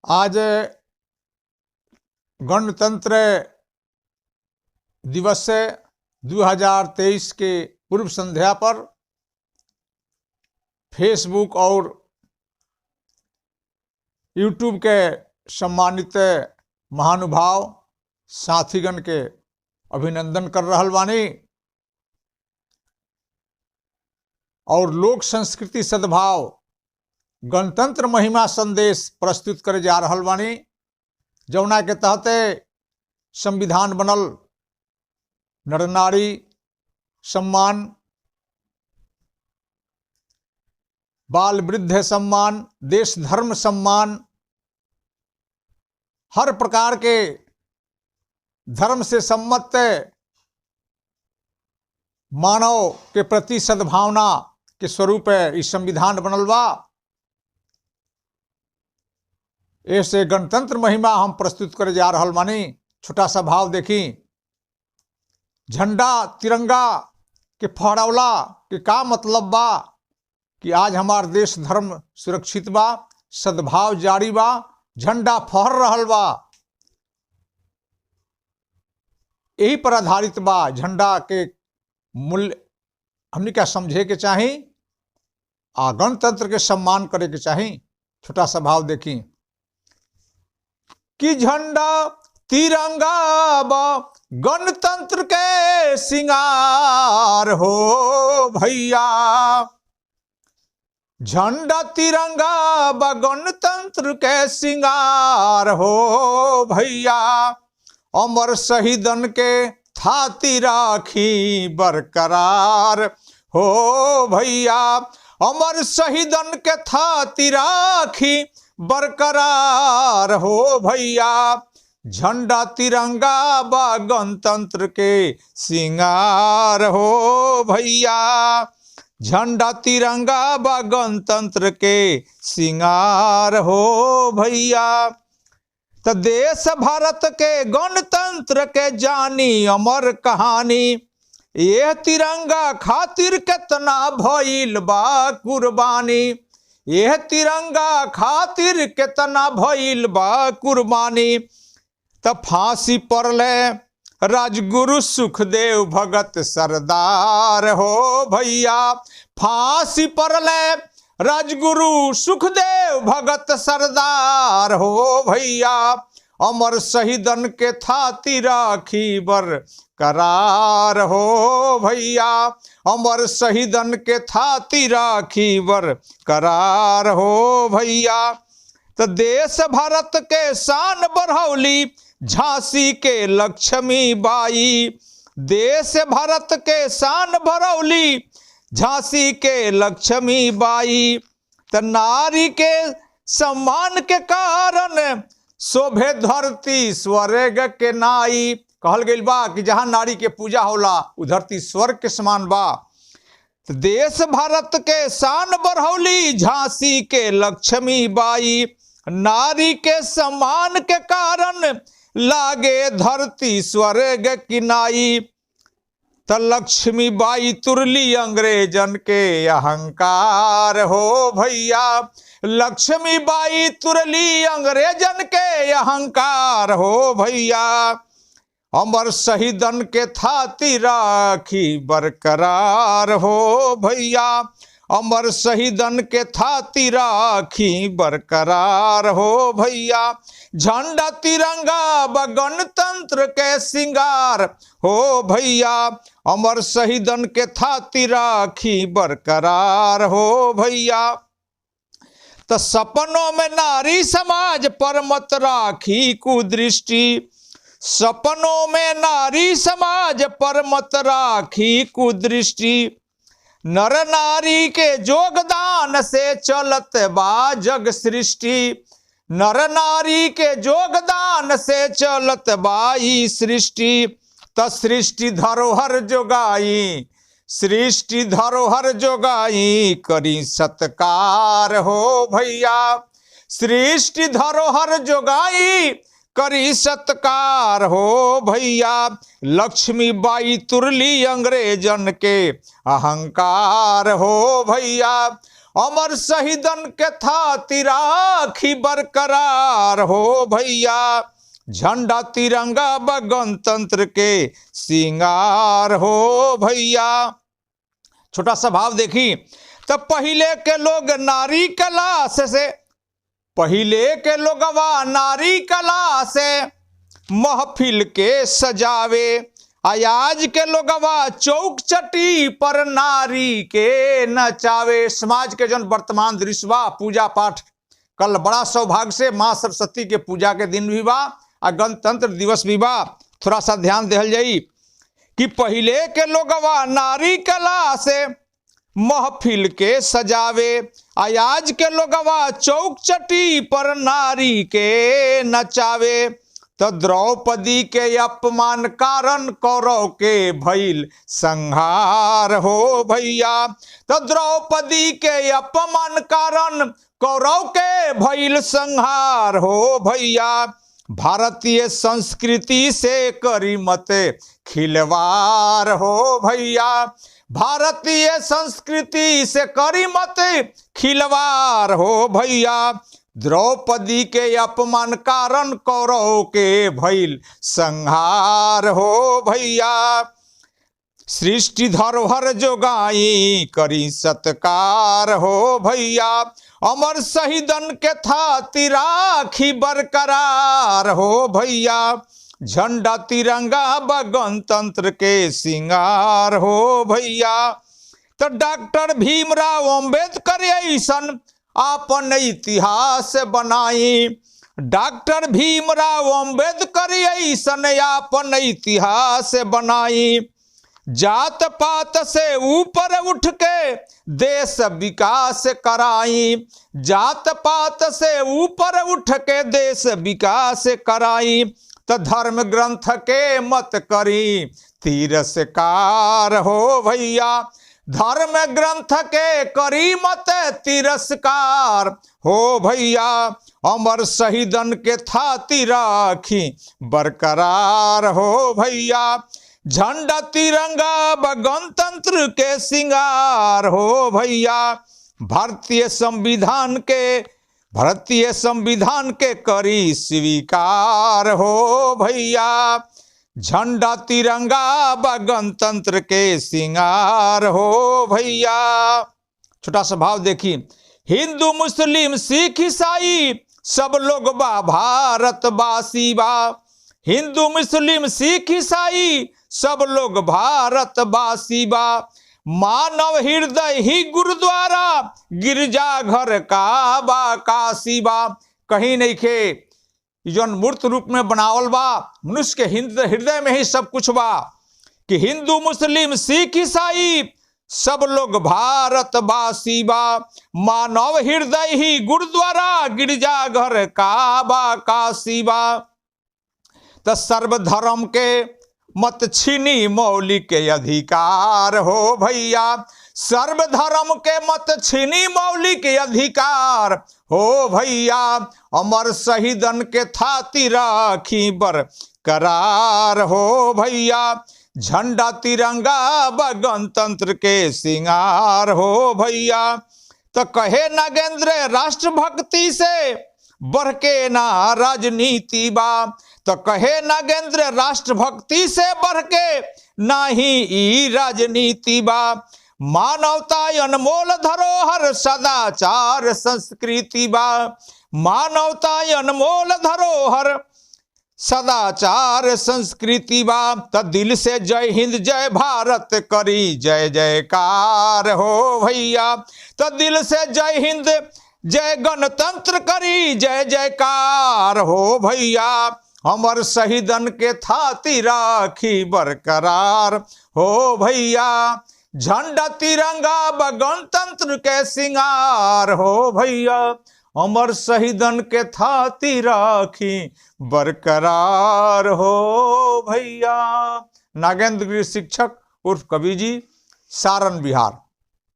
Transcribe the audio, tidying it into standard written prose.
आज गणतंत्र दिवस 2023 के पूर्व संध्या पर फेसबुक और यूट्यूब के सम्मानित महानुभाव साथीगण के अभिनंदन कर रहल बानी और लोक संस्कृति सद्भाव गणतंत्र महिमा संदेश प्रस्तुत करे जा रहल बानी, जौना के तहते संविधान बनल, नर नारी सम्मान, बाल वृद्ध सम्मान, देश धर्म सम्मान, हर प्रकार के धर्म से सम्मत मानव के प्रति सद्भावना के स्वरूप इस संविधान बनल बा। ऐसे गणतंत्र महिमा हम प्रस्तुत करे जा रहल बानी। छोटा सा भाव देखी, झंडा तिरंगा के फहरावला के का मतलब बा कि आज हमार देश धर्म सुरक्षित बा, सद्भाव जारी बा, झंडा फहर रहल बा। यही पर आधारित बा। झंडा के मूल्य हमने क्या समझे के चाही आ गणतंत्र के सम्मान करे के चाही। छोटा सा भाव देखी कि झंडा तिरंगा बा गणतंत्र के सिंगार हो भैया, झंडा तिरंगा बा गणतंत्र के सिंगार हो भैया, अमर शहीदन के थाती राखी बरकरार हो भैया, अमर शहीदन के थाती राखी बरकरार हो भैया, झंडा तिरंगा बा गणतंत्र के सिंगार हो भैया, झंडा तिरंगा बा गणतंत्र के सिंगार हो भैया। तो देश भारत के गणतंत्र के जानी अमर कहानी, यह तिरंगा खातिर कितना भइल बा कुर्बानी, यह तिरंगा खातिर कितना भइल बा कुर्बानी। तब फांसी पड़ले राजगुरु सुखदेव भगत सरदार हो भैया, फांसी पड़ले राजगुरु सुखदेव भगत सरदार हो भैया, अमर शहीदन के थाती राखी बरकरार हो भैया, अमर शहीदन के थाती राखी बरकरार हो भैया। तो देश भारत के शान बढ़ौली झांसी के लक्ष्मी बाई, देश भारत के शान बढ़ौली झांसी के लक्ष्मी बाई। तो नारी के सम्मान के कारण शोभे धरती स्वर्ग के नाई। कहल गइल बा कि जहाँ नारी के पूजा होला उ धरती स्वर्ग के समान बा। तो देश भारत के शान बढ़ौली झांसी के लक्ष्मी बाई, नारी के सम्मान के कारण लागे धरती स्वर्ग की नाई। तो लक्ष्मी बाई तुरली अंग्रेजन के अहंकार हो भैया, लक्ष्मी बाई तुरली अंग्रेजन के अहंकार हो भैया, अमर शहीदन के थाती राखी बरकरार हो भैया, अमर शहीदन के थाती राखी बरकरार हो भैया, झंडा तिरंगा ब गणतंत्र के सिंगार हो भैया, अमर शहीदन के थाती राखी बरकरार हो भैया। तो सपनों में नारी समाज पर मत राखी कुदृष्टि, सपनों में नारी समाज पर मत राखी कुदृष्टि, नर नारी के योगदान से चलत बा जग सृष्टि, नर नारी के योगदान से चलत बा ई सृष्टि। तो सृष्टि धरोहर जोगाई, सृष्टि धरोहर जोगाई करी सत्कार हो भैया, सृष्टि धरोहर जोगाई करी सत्कार हो भैया, लक्ष्मी बाई तुरली अंग्रेजन के अहंकार हो भैया, अमर शहीदन के थाती राखी बरकरार हो भैया, झंडा तिरंगा व गणतंत्र के सिंगार हो भैया। छोटा सा भाव देखी, तो पहले के लोग नारी कला से, पहले के लोगवा नारी कला से महफिल के सजावे, आज के लोगवा चौक चटी पर नारी के नचावे। समाज के जन वर्तमान दृश्य बा, पूजा पाठ कल बड़ा सौभाग्य से माँ सरस्वती के पूजा के दिन भी बा और गणतंत्र दिवस भी बा। थोड़ा सा ध्यान देहल जाई कि पहले के लोगवा नारी कला से महफिल के सजावे, आज के लोगवा चौक चटी पर नारी के नचावे। तो द्रौपदी के अपमान कारण कौरव के भइल संहार हो भैया, तो द्रौपदी के अपमान कारण कौरव के भइल संहार हो भैया। भारतीय संस्कृति से करी मत खिलवाड़ हो भैया, भारतीय संस्कृति से करी मत खिलवाड़ हो भैया। द्रौपदी के अपमान कारण कौरव के भइल संहार हो भैया। सृष्टि धरोहर जोगाई करी सत्कार हो भैया, अमर शहीदन के थाती राखी बरकरार हो भैया। झंडा तिरंगा व गणतंत्र के सिंगार हो भैया। तो डॉक्टर भीमराव अंबेडकर ऐसन आपन इतिहास बनाई, डॉक्टर भीमराव अंबेडकर ऐसन आपन इतिहास बनाई। जात पात से ऊपर उठ के देश विकास कराई, जात पात से ऊपर उठ के देश विकास कराई। तो धर्म ग्रंथ के मत करी तिरस्कार हो भैया, धर्म ग्रंथ के करी मत तिरस्कार हो भैया। अमर शहीदन के थाती राखी बरकरार हो भैया, झंडा तिरंगा व गणतंत्र के सिंगार हो भैया। भारतीय संविधान के करी स्वीकार हो भैया, झंडा तिरंगा व गणतंत्र के सिंगार हो भैया। छोटा सा भाव देखिए, हिंदू मुस्लिम सिख ईसाई सब लोग बा भारतवासी बा, हिंदू मुस्लिम सिख ईसाई सब लोग भारतवासी बा। मानव हृदय ही गुरुद्वारा गिरजा घर काबा काशी बा। कहीं नहीं खे जौन मूर्त रूप में बनावल बा, मनुष्य के हृदय में ही सब कुछ बा कि हिंदू मुस्लिम सिख ईसाई सब लोग भारतवासी बा। मानव हृदय ही गुरुद्वारा गिरजा घर काबा काशी बा। तो सर्वधर्म के मत छीनी मौलिक अधिकार हो भैया, सर्वधर्म के मत छीनी मौलिक अधिकार हो भैया। अमर शहीदन के थाती राखी बरकरार हो भैया, झंडा तिरंगा व गणतंत्र के सिंगार हो भैया। तो कहे नागेंद्र राष्ट्रभक्ति से बढ़ के ना राजनीति बा, तो कहे नागेंद्र राष्ट्रभक्ति से बढ़ के नाही ई राजनीति बा। मानवता अनमोल धरोहर सदाचार संस्कृति बा, मानवता अनमोल धरोहर सदाचार संस्कृति बा। तो दिल से जय हिंद जय भारत करी जय जयकार हो भैया, तो दिल से जय हिंद जय गणतंत्र करी जय जयकार हो भैया। अमर शहीदन के थाती राखी बरकरार हो भैया, झंडा तिरंगा व गणतंत्र के सिंगार हो भैया। अमर शहीदन के थाती राखी बरकरार हो भैया। नागेंद्र गिरी शिक्षक उर्फ कवि जी, सारण बिहार।